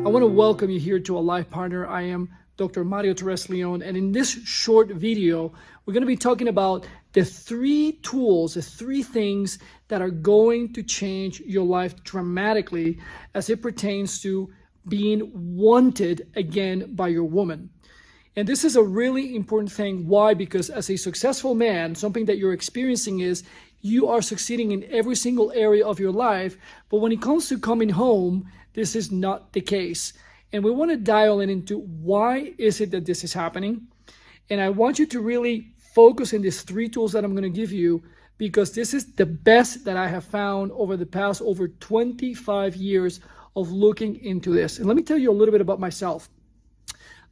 I want to welcome you here to a life partner. I am Dr. Mario Torres Leon, and in this short video, we're going to be talking about the three tools, the three things that are going to change your life dramatically as it pertains to being wanted again by your woman. And this is a really important thing. Why? Because as a successful man, something that you're experiencing is you are succeeding in every single area of your life. But when it comes to coming home, this is not the case. And we want to dial into why is it that this is happening. And I want you to really focus in these three tools that I'm going to give you, because this is the best that I have found over the past over 25 years of looking into this. And let me tell you a little bit about myself.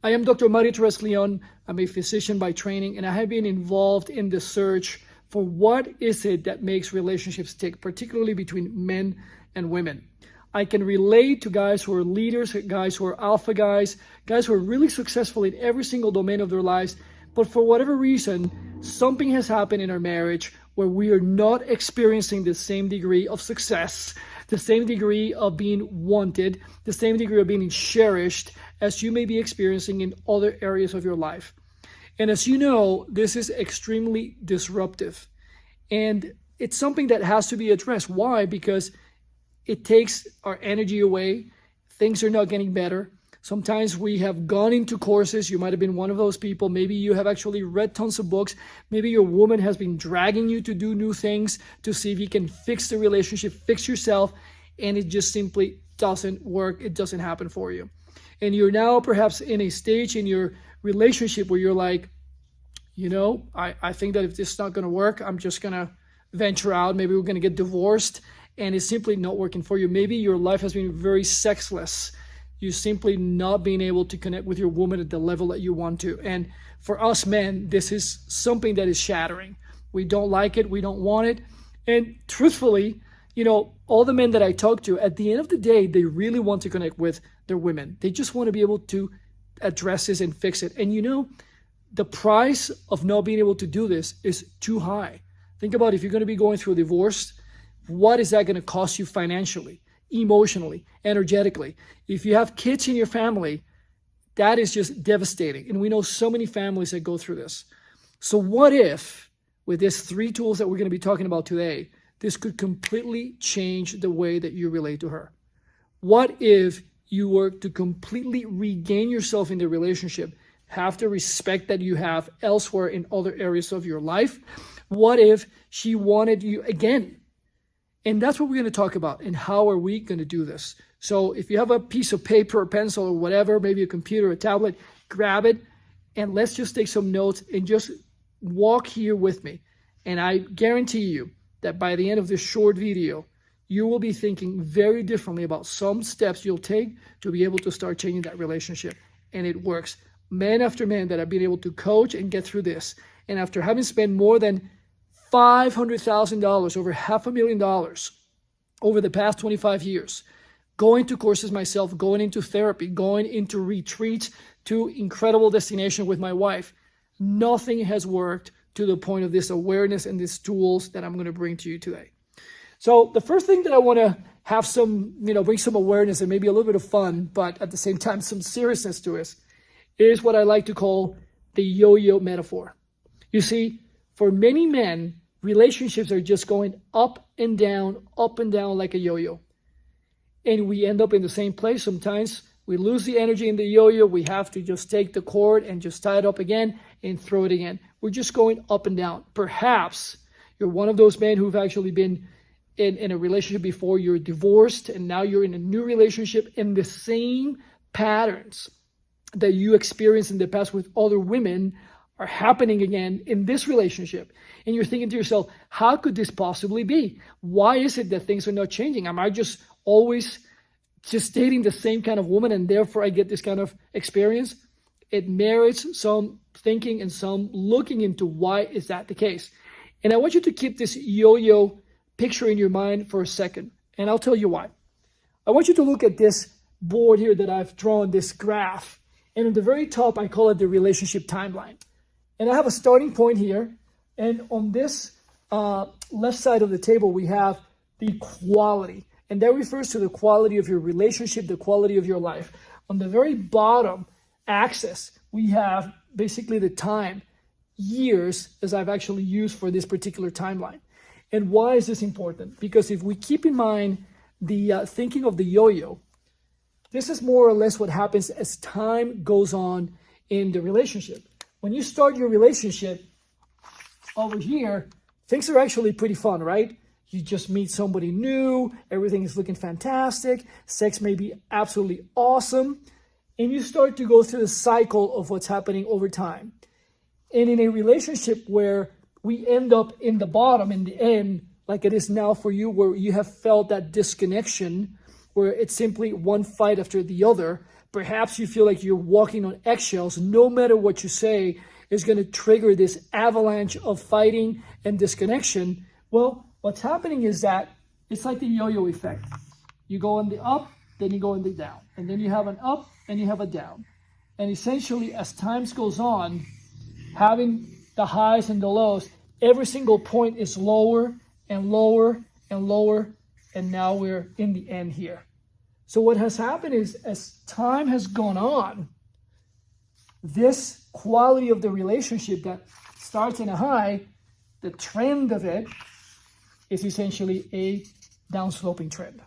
I am Dr. Mario Torres Leon. I'm a physician by training, and I have been involved in the search for what is it that makes relationships tick, particularly between men and women. I can relate to guys who are leaders, guys who are alpha guys who are really successful in every single domain of their lives. But for whatever reason, something has happened in our marriage where we are not experiencing the same degree of success, the same degree of being wanted, the same degree of being cherished as you may be experiencing in other areas of your life. And as you know, this is extremely disruptive. And it's something that has to be addressed. Why? Because it takes our energy away. Things are not getting better. Sometimes we have gone into courses. You might have been one of those people. Maybe you have actually read tons of books. Maybe your woman has been dragging you to do new things to see if you can fix the relationship, fix yourself, and it just simply doesn't work. It doesn't happen for you. And you're now perhaps in a stage in your relationship where you're like, I think that if this is not going to work, I'm just going to venture out. Maybe we're going to get divorced, and it's simply not working for you. Maybe your life has been very sexless. You're simply not being able to connect with your woman at the level that you want to. And for us men, this is something that is shattering. We don't like it. We don't want it. And truthfully, all the men that I talk to, at the end of the day, they really want to connect with their women. They just want to be able to address this and fix it. And the price of not being able to do this is too high. Think about if you're going to be going through a divorce, what is that going to cost you financially, emotionally, energetically? If you have kids in your family, that is just devastating. And we know so many families that go through this. So what if, with these three tools that we're going to be talking about today, this could completely change the way that you relate to her? What if you were to completely regain yourself in the relationship, have the respect that you have elsewhere in other areas of your life? What if she wanted you again? And that's what we're going to talk about. And how are we going to do this? So if you have a piece of paper or pencil or whatever, maybe a computer, a tablet, grab it and let's just take some notes and just walk here with me. And I guarantee you that by the end of this short video, you will be thinking very differently about some steps you'll take to be able to start changing that relationship. And it works. Men after men that have been able to coach and get through this, and after having spent more than $500,000, over $500,000 over the past 25 years, going to courses myself, going into therapy, going into retreats to incredible destination with my wife, nothing has worked to the point of this awareness and these tools that I'm going to bring to you today. So the first thing that I want to have some, bring some awareness and maybe a little bit of fun, but at the same time, some seriousness to it, is what I like to call the yo-yo metaphor. You see, for many men, relationships are just going up and down like a yo-yo. And we end up in the same place. Sometimes we lose the energy in the yo-yo. We have to just take the cord and just tie it up again and throw it again. We're just going up and down. Perhaps you're one of those men who've actually been in a relationship before. You're divorced and now you're in a new relationship, and the same patterns that you experienced in the past with other women are happening again in this relationship. And you're thinking to yourself, how could this possibly be? Why is it that things are not changing? Am I just always just dating the same kind of woman and therefore I get this kind of experience? It merits some thinking and some looking into why is that the case. And I want you to keep this yo-yo picture in your mind for a second. And I'll tell you why. I want you to look at this board here that I've drawn, this graph. And at the very top, I call it the relationship timeline. And I have a starting point here. And on this left side of the table, we have the quality. And that refers to the quality of your relationship, the quality of your life. On the very bottom axis, we have basically the time, years, as I've actually used for this particular timeline. And why is this important? Because if we keep in mind the thinking of the yo-yo, this is more or less what happens as time goes on in the relationship. When you start your relationship over here, things are actually pretty fun, right? You just meet somebody new, everything is looking fantastic, sex may be absolutely awesome, and you start to go through the cycle of what's happening over time. And in a relationship where we end up in the bottom, in the end, like it is now for you, where you have felt that disconnection, where it's simply one fight after the other, perhaps you feel like you're walking on eggshells, no matter what you say is going to trigger this avalanche of fighting and disconnection. Well, what's happening is that it's like the yo-yo effect. You go in the up, then you go in the down, and then you have an up and you have a down. And essentially, as time goes on, having the highs and the lows, every single point is lower and lower and lower, and now we're in the end here. So what has happened is, as time has gone on, this quality of the relationship that starts in a high, the trend of it is essentially a downsloping trend.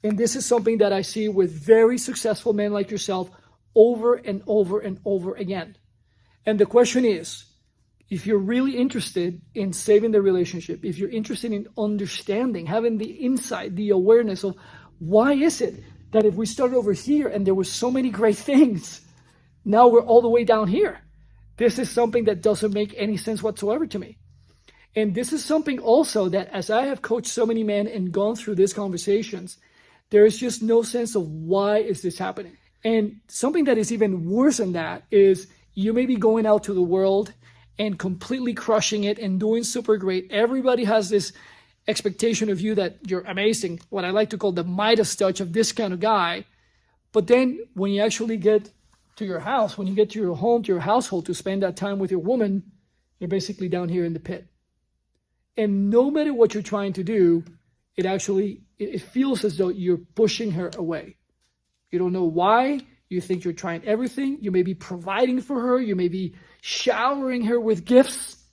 And this is something that I see with very successful men like yourself over and over and over again. And the question is, if you're really interested in saving the relationship, if you're interested in understanding, having the insight, the awareness of why is it that if we started over here and there were so many great things, now we're all the way down here. This is something that doesn't make any sense whatsoever to me. And this is something also that, as I have coached so many men and gone through these conversations, there is just no sense of why is this happening. And something that is even worse than that is you may be going out to the world and completely crushing it and doing super great. Everybody has this expectation of you that you're amazing, what I like to call the Midas touch of this kind of guy. But then when you actually get to your house, when you get to your home, to your household, to spend that time with your woman, you're basically down here in the pit. And no matter what you're trying to do, it feels as though you're pushing her away. You don't know why. You think you're trying everything. You may be providing for her. You may be showering her with gifts.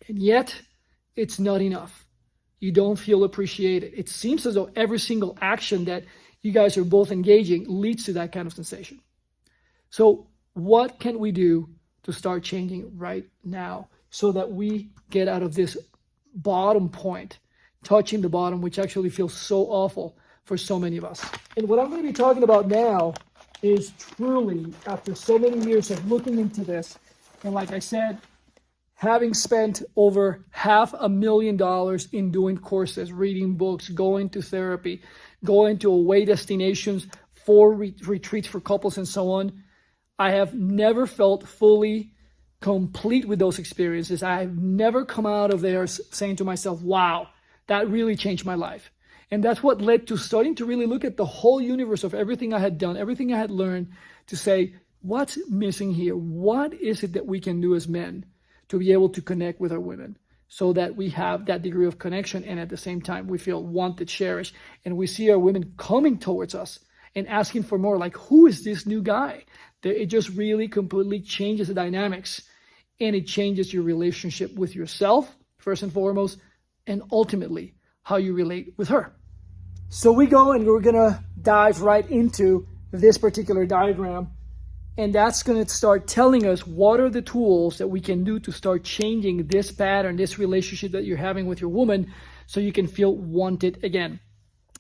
And yet, it's not enough. You don't feel appreciated. It seems as though every single action that you guys are both engaging leads to that kind of sensation. So what can we do to start changing right now so that we get out of this bottom point, touching the bottom, which actually feels so awful for so many of us? And what I'm going to be talking about now is truly, after so many years of looking into this, and like I said, having spent over $500,000 in doing courses, reading books, going to therapy, going to away destinations for retreats for couples and so on, I have never felt fully complete with those experiences. I've never come out of there saying to myself, wow, that really changed my life. And that's what led to starting to really look at the whole universe of everything I had done, everything I had learned, to say, what's missing here? What is it that we can do as men to be able to connect with our women so that we have that degree of connection, and at the same time we feel wanted, cherished, and we see our women coming towards us and asking for more, like, who is this new guy? It just really completely changes the dynamics, and it changes your relationship with yourself, first and foremost, and ultimately how you relate with her. So we go and we're going to dive right into this particular diagram, and that's going to start telling us what are the tools that we can do to start changing this pattern, this relationship that you're having with your woman, so you can feel wanted again.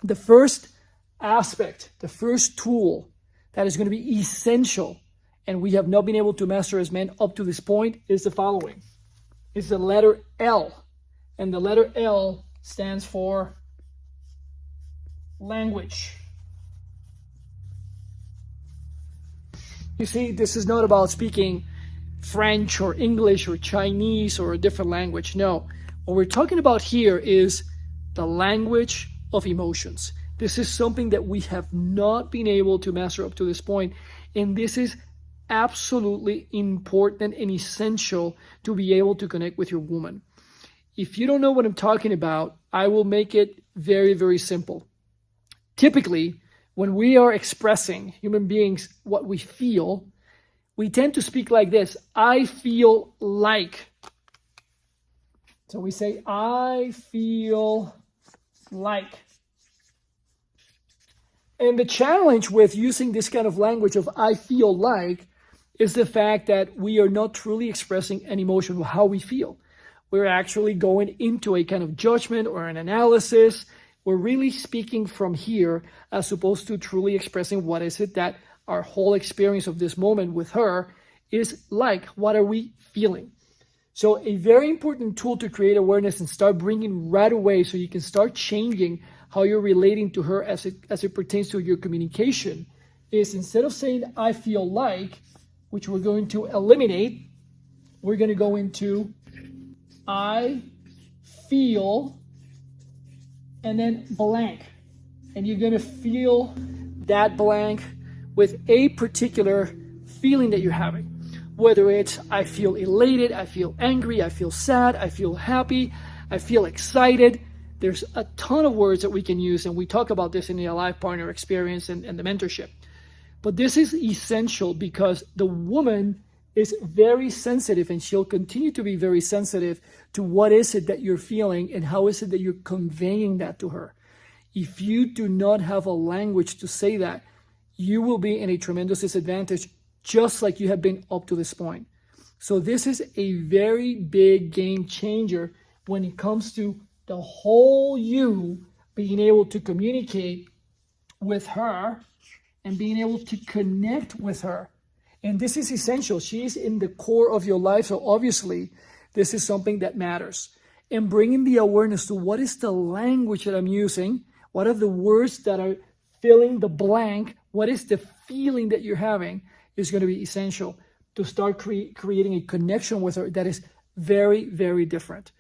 The first aspect, the first tool that is going to be essential, and we have not been able to master as men up to this point, is the following. It's the letter L. And the letter L stands for language. You see, this is not about speaking French or English or Chinese or a different language. No, what we're talking about here is the language of emotions. This is something that we have not been able to master up to this point, and this is absolutely important and essential to be able to connect with your woman. If you don't know what I'm talking about, I will make it very, very simple. Typically, when we are expressing, human beings, what we feel, we tend to speak like this: I feel like. So we say, I feel like. And the challenge with using this kind of language of I feel like is the fact that we are not truly expressing an emotion of how we feel. We're actually going into a kind of judgment or an analysis. We're really speaking from here as opposed to truly expressing what is it that our whole experience of this moment with her is like. What are we feeling? So a very important tool to create awareness and start bringing right away so you can start changing how you're relating to her as it pertains to your communication is, instead of saying I feel like, which we're going to eliminate, we're going to go into I feel and then blank. And you're going to feel that blank with a particular feeling that you're having. Whether it's I feel elated, I feel angry, I feel sad, I feel happy, I feel excited. There's a ton of words that we can use, and we talk about this in the life partner experience and the mentorship. But this is essential because the woman is very sensitive, and she'll continue to be very sensitive to what is it that you're feeling and how is it that you're conveying that to her. If you do not have a language to say that, you will be in a tremendous disadvantage, just like you have been up to this point. So this is a very big game changer when it comes to the whole you being able to communicate with her and being able to connect with her. And this is essential. She's in the core of your life. So obviously, this is something that matters. And bringing the awareness to what is the language that I'm using, what are the words that are filling the blank, what is the feeling that you're having, is going to be essential to start creating a connection with her that is very, very different.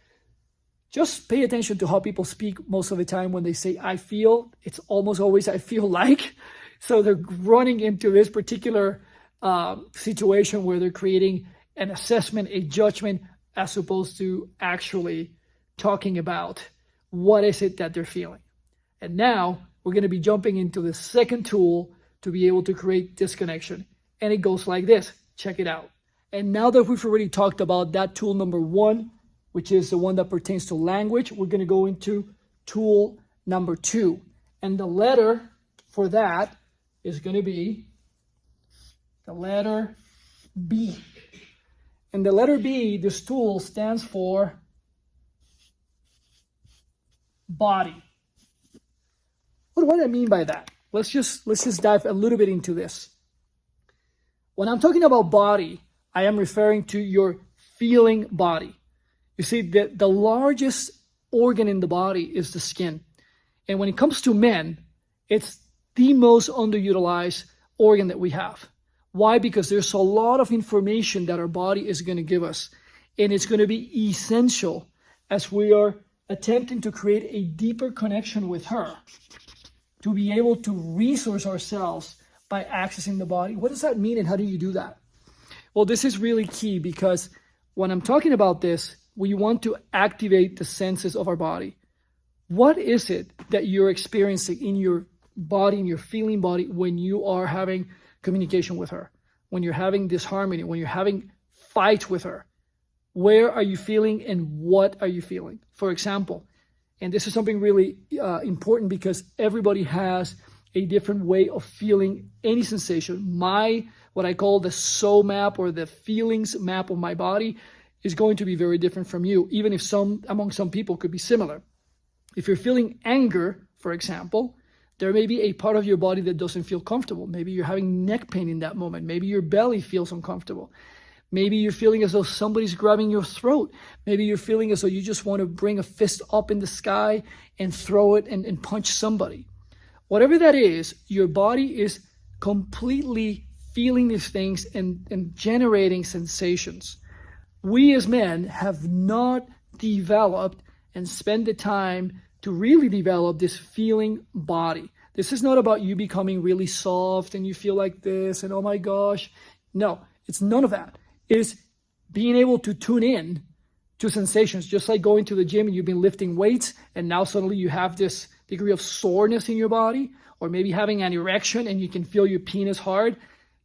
Just pay attention to how people speak most of the time. When they say I feel, it's almost always I feel like. So they're running into this particular situation where they're creating an assessment, a judgment, as opposed to actually talking about what is it that they're feeling. And now we're going to be jumping into the second tool to be able to create this connection. And it goes like this. Check it out. And now that we've already talked about that tool number one, which is the one that pertains to language, we're going to go into tool number two. And the letter for that is going to be the letter B. And the letter B, this tool stands for body. What do I mean by that? Let's just dive a little bit into this. When I'm talking about body, I am referring to your feeling body. You see, the largest organ in the body is the skin. And when it comes to men, it's the most underutilized organ that we have. Why? Because there's a lot of information that our body is going to give us. And it's going to be essential as we are attempting to create a deeper connection with her, to be able to resource ourselves by accessing the body. What does that mean, and how do you do that? Well, this is really key, because when I'm talking about this, we want to activate the senses of our body. What is it that you're experiencing in your body, in your feeling body, when you are having communication with her, when you're having disharmony, when you're having fights with her? Where are you feeling and what are you feeling? For example, and this is something really important, because everybody has a different way of feeling any sensation. What I call the soul map, or the feelings map of my body, is going to be very different from you, even if among some people could be similar. If you're feeling anger, for example, there may be a part of your body that doesn't feel comfortable. Maybe you're having neck pain in that moment. Maybe your belly feels uncomfortable. Maybe you're feeling as though somebody's grabbing your throat. Maybe you're feeling as though you just want to bring a fist up in the sky and throw it and punch somebody. Whatever that is, your body is completely feeling these things and generating sensations. We as men have not developed and spent the time to really develop this feeling body. This is not about you becoming really soft and you feel like this and oh my gosh. No, it's none of that. It's being able to tune in to sensations, just like going to the gym and you've been lifting weights and now suddenly you have this degree of soreness in your body, or maybe having an erection and you can feel your penis hard.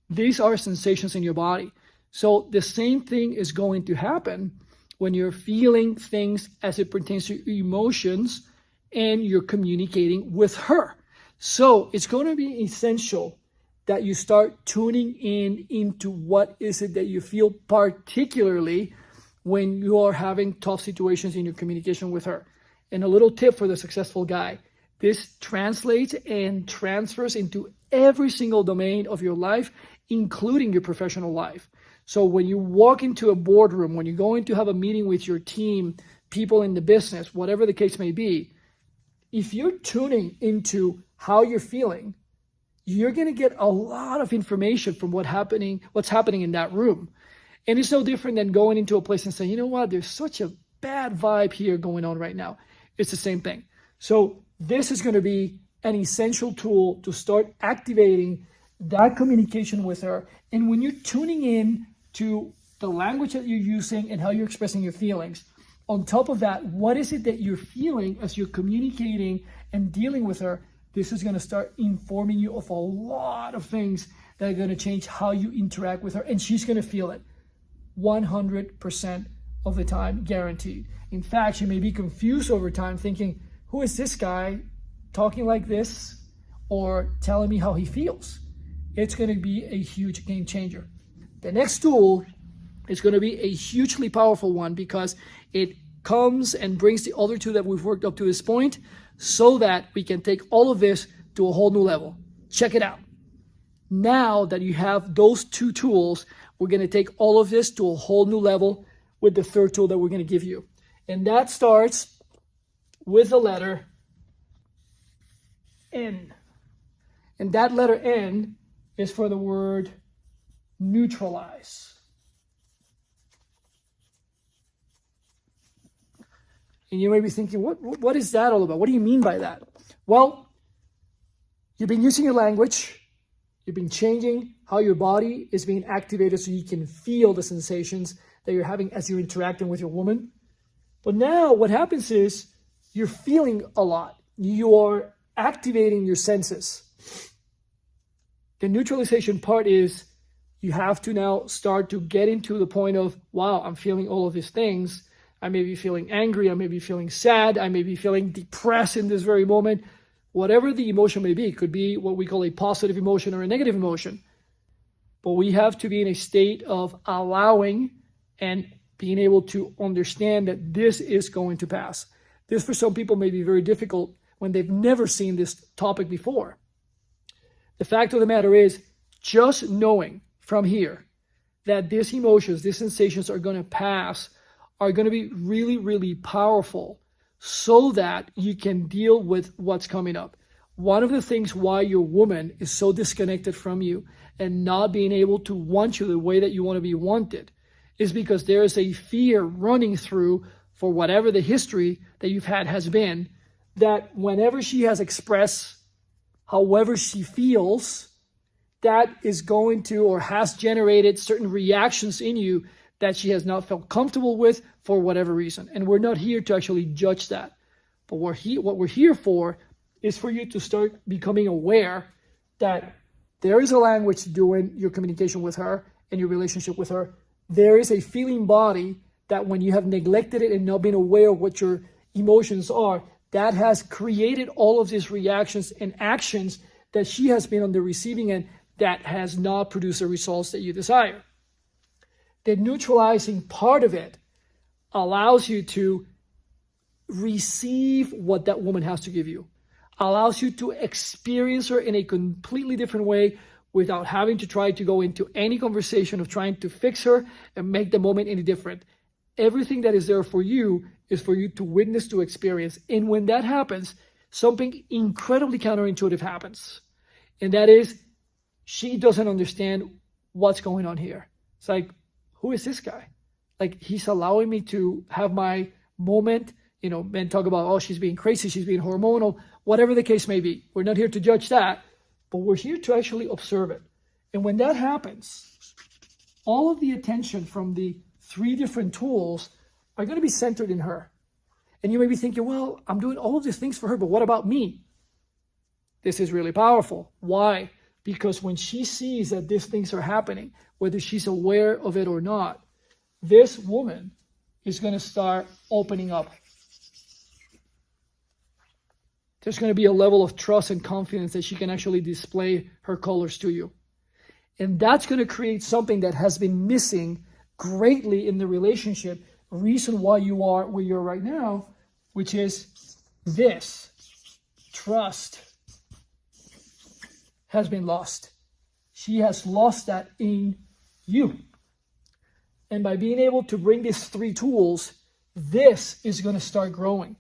These are sensations in your body. So the same thing is going to happen when you're feeling things as it pertains to emotions and you're communicating with her. So it's going to be essential that you start tuning in into what is it that you feel, particularly when you are having tough situations in your communication with her. And a little tip for the successful guy: this translates and transfers into every single domain of your life, including your professional life. So when you walk into a boardroom, when you're going to have a meeting with your team, people in the business, whatever the case may be, if you're tuning into how you're feeling, you're going to get a lot of information from what's happening in that room. And it's no different than going into a place and saying, you know what, there's such a bad vibe here going on right now. It's the same thing. So this is going to be an essential tool to start activating that communication with her. And when you're tuning in to the language that you're using and how you're expressing your feelings, on top of that, what is it that you're feeling as you're communicating and dealing with her? This is going to start informing you of a lot of things that are going to change how you interact with her. And she's going to feel it 100% of the time, guaranteed. In fact, she may be confused over time thinking, who is this guy talking like this or telling me how he feels? It's going to be a huge game changer. The next tool is going to be a hugely powerful one because it comes and brings the other two that we've worked up to this point so that we can take all of this to a whole new level. Check it out. Now that you have those two tools, we're going to take all of this to a whole new level with the third tool that we're going to give you. And that starts with the letter N. And that letter N is for the word neutralize. And you may be thinking, what is that all about? What do you mean by that? Well, you've been using your language. You've been changing how your body is being activated so you can feel the sensations that you're having as you're interacting with your woman. But now what happens is you're feeling a lot. You are activating your senses. The neutralization part is you have to now start to get into the point of, wow, I'm feeling all of these things. I may be feeling angry. I may be feeling sad. I may be feeling depressed in this very moment. Whatever the emotion may be, it could be what we call a positive emotion or a negative emotion. But we have to be in a state of allowing and being able to understand that this is going to pass. This for some people may be very difficult when they've never seen this topic before. The fact of the matter is, just knowing from here that these emotions, these sensations are going to pass, are going to be really, really powerful so that you can deal with what's coming up. One of the things why your woman is so disconnected from you and not being able to want you the way that you want to be wanted is because there is a fear running through for whatever the history that you've had has been, that whenever she has expressed however she feels, that is going to or has generated certain reactions in you that she has not felt comfortable with for whatever reason. And we're not here to actually judge that. But what we're here for is for you to start becoming aware that there is a language to doing your communication with her and your relationship with her. There is a feeling body that when you have neglected it and not been aware of what your emotions are, that has created all of these reactions and actions that she has been on the receiving end that has not produced the results that you desire. The neutralizing part of it allows you to receive what that woman has to give you, allows you to experience her in a completely different way without having to try to go into any conversation of trying to fix her and make the moment any different. Everything that is there for you is for you to witness, to experience. And when that happens, something incredibly counterintuitive happens. And that is, she doesn't understand what's going on here. It's like, who is this guy? Like, he's allowing me to have my moment. You know, men talk about, oh, she's being crazy, she's being hormonal, whatever the case may be. We're not here to judge that, but we're here to actually observe it. And when that happens, all of the attention from the 3 different tools are going to be centered in her. And you may be thinking, well, I'm doing all of these things for her, but what about me? This is really powerful. Why? Because when she sees that these things are happening, whether she's aware of it or not, this woman is going to start opening up. There's going to be a level of trust and confidence that she can actually display her colors to you. And that's going to create something that has been missing greatly in the relationship. Reason why you are where you're right now, which is this trust has been lost. She has lost that in you. And by being able to bring these 3 tools, this is going to start growing.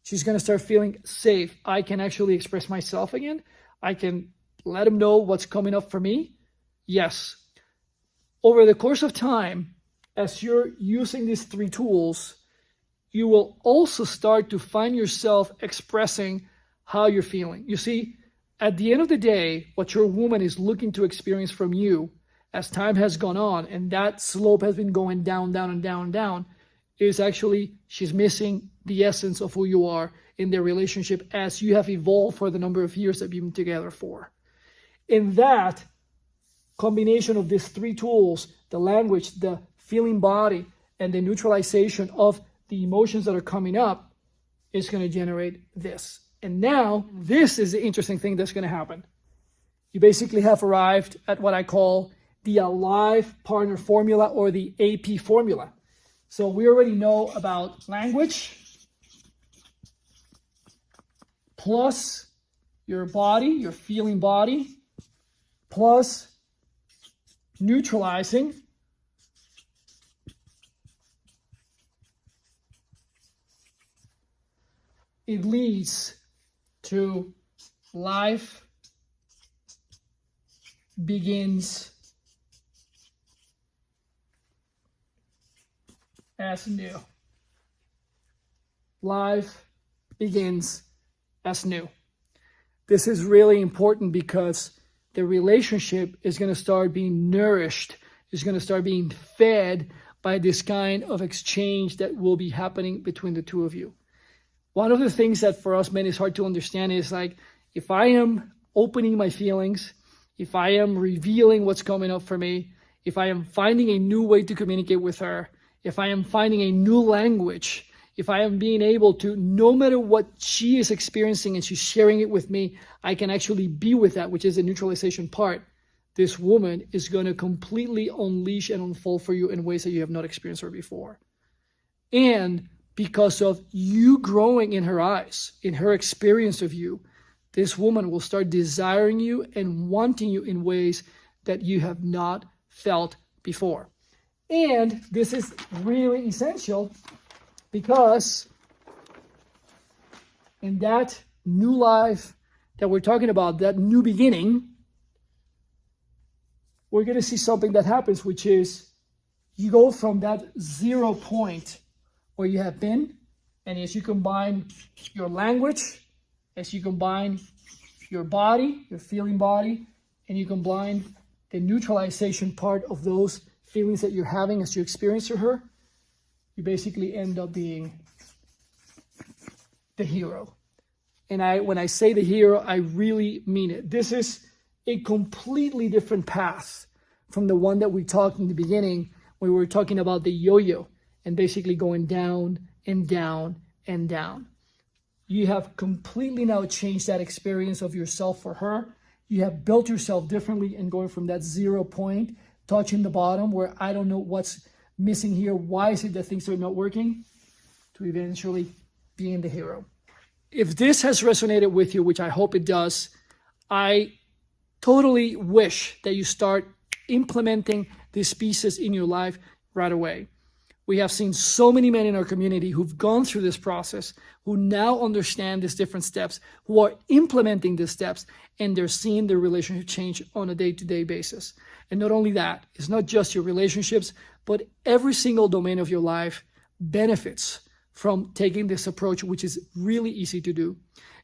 She's going to start feeling safe. I can actually express myself again. I can let him know what's coming up for me. Yes. Over the course of time, as you're using these 3 tools, you will also start to find yourself expressing how you're feeling. You see, at the end of the day, what your woman is looking to experience from you as time has gone on, and that slope has been going down, down, and down, and down, is actually she's missing the essence of who you are in their relationship as you have evolved for the number of years that you've been together for. In that combination of these 3 tools, the language, the feeling body, and the neutralization of the emotions that are coming up, is going to generate this. And now, this is the interesting thing that's going to happen. You basically have arrived at what I call the Alive Partner Formula, or the AP formula. So we already know about language plus your body, your feeling body, plus neutralizing it leads to life begins as new. Life begins as new. This is really important because the relationship is going to start being nourished, is going to start being fed by this kind of exchange that will be happening between the two of you. One of the things that for us men is hard to understand is like, if I am opening my feelings, if I am revealing what's coming up for me, if I am finding a new way to communicate with her, if I am finding a new language, if I am being able to, no matter what she is experiencing and she's sharing it with me, I can actually be with that, which is the neutralization part. This woman is going to completely unleash and unfold for you in ways that you have not experienced her before. And because of you growing in her eyes, in her experience of you, this woman will start desiring you and wanting you in ways that you have not felt before. And this is really essential because in that new life that we're talking about, that new beginning, we're going to see something that happens, which is you go from that 0 point where you have been, and as you combine your language, as you combine your body, your feeling body, and you combine the neutralization part of those feelings that you're having as you experience her, you basically end up being the hero. And when I say the hero, I really mean it. This is a completely different path from the one that we talked in the beginning, when we were talking about the yo-yo and basically going down and down and down. You have completely now changed that experience of yourself for her. You have built yourself differently and going from that 0 point, touching the bottom where I don't know what's missing here, why is it that things are not working, to eventually being the hero. If this has resonated with you, which I hope it does, I totally wish that you start implementing these pieces in your life right away. We have seen so many men in our community who've gone through this process, who now understand these different steps, who are implementing these steps, and they're seeing their relationship change on a day-to-day basis. And not only that, it's not just your relationships, but every single domain of your life benefits from taking this approach, which is really easy to do.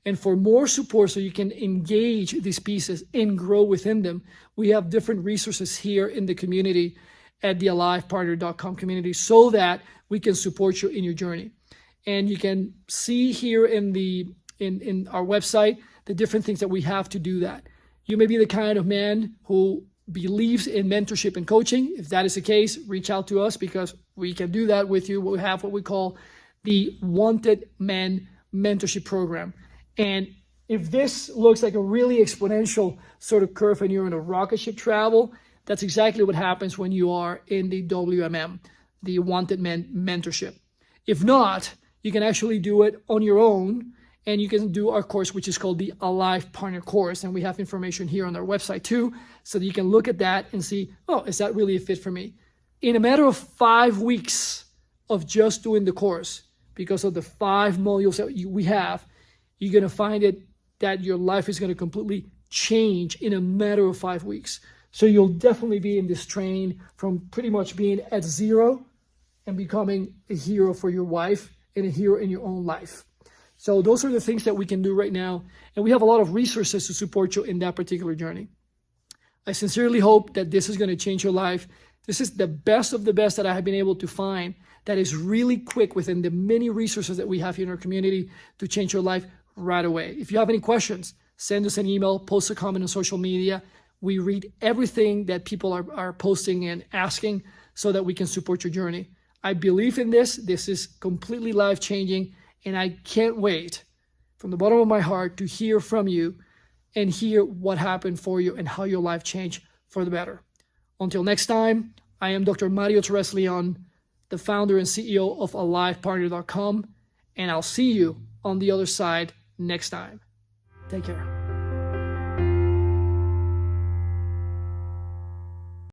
And for more support so you can engage these pieces and grow within them, we have different resources here in the community at the alivepartner.com community so that we can support you in your journey. And you can see here in our website the different things that we have to do that. You may be the kind of man who believes in mentorship and coaching. If that is the case, reach out to us because we can do that with you. We have what we call the Wanted Men Mentorship Program. And if this looks like a really exponential sort of curve and you're in a rocket ship travel, that's exactly what happens when you are in the WMM, the Wanted Men Mentorship. If not, you can actually do it on your own, and you can do our course, which is called the Alive Partner Course. And we have information here on our website too, so that you can look at that and see, oh, is that really a fit for me? In a matter of 5 weeks of just doing the course, because of the 5 modules that we have, you're going to find it that your life is going to completely change in a matter of 5 weeks. So you'll definitely be in this train from pretty much being at zero and becoming a hero for your wife and a hero in your own life. So those are the things that we can do right now. And we have a lot of resources to support you in that particular journey. I sincerely hope that this is going to change your life. This is the best of the best that I have been able to find that is really quick within the many resources that we have here in our community to change your life right away. If you have any questions, send us an email, post a comment on social media. We read everything that people are posting and asking so that we can support your journey. I believe in this. This is completely life-changing, and I can't wait from the bottom of my heart to hear from you and hear what happened for you and how your life changed for the better. Until next time, I am Dr. Mario Torres Leon, the founder and CEO of AlivePartner.com, and I'll see you on the other side next time. Take care.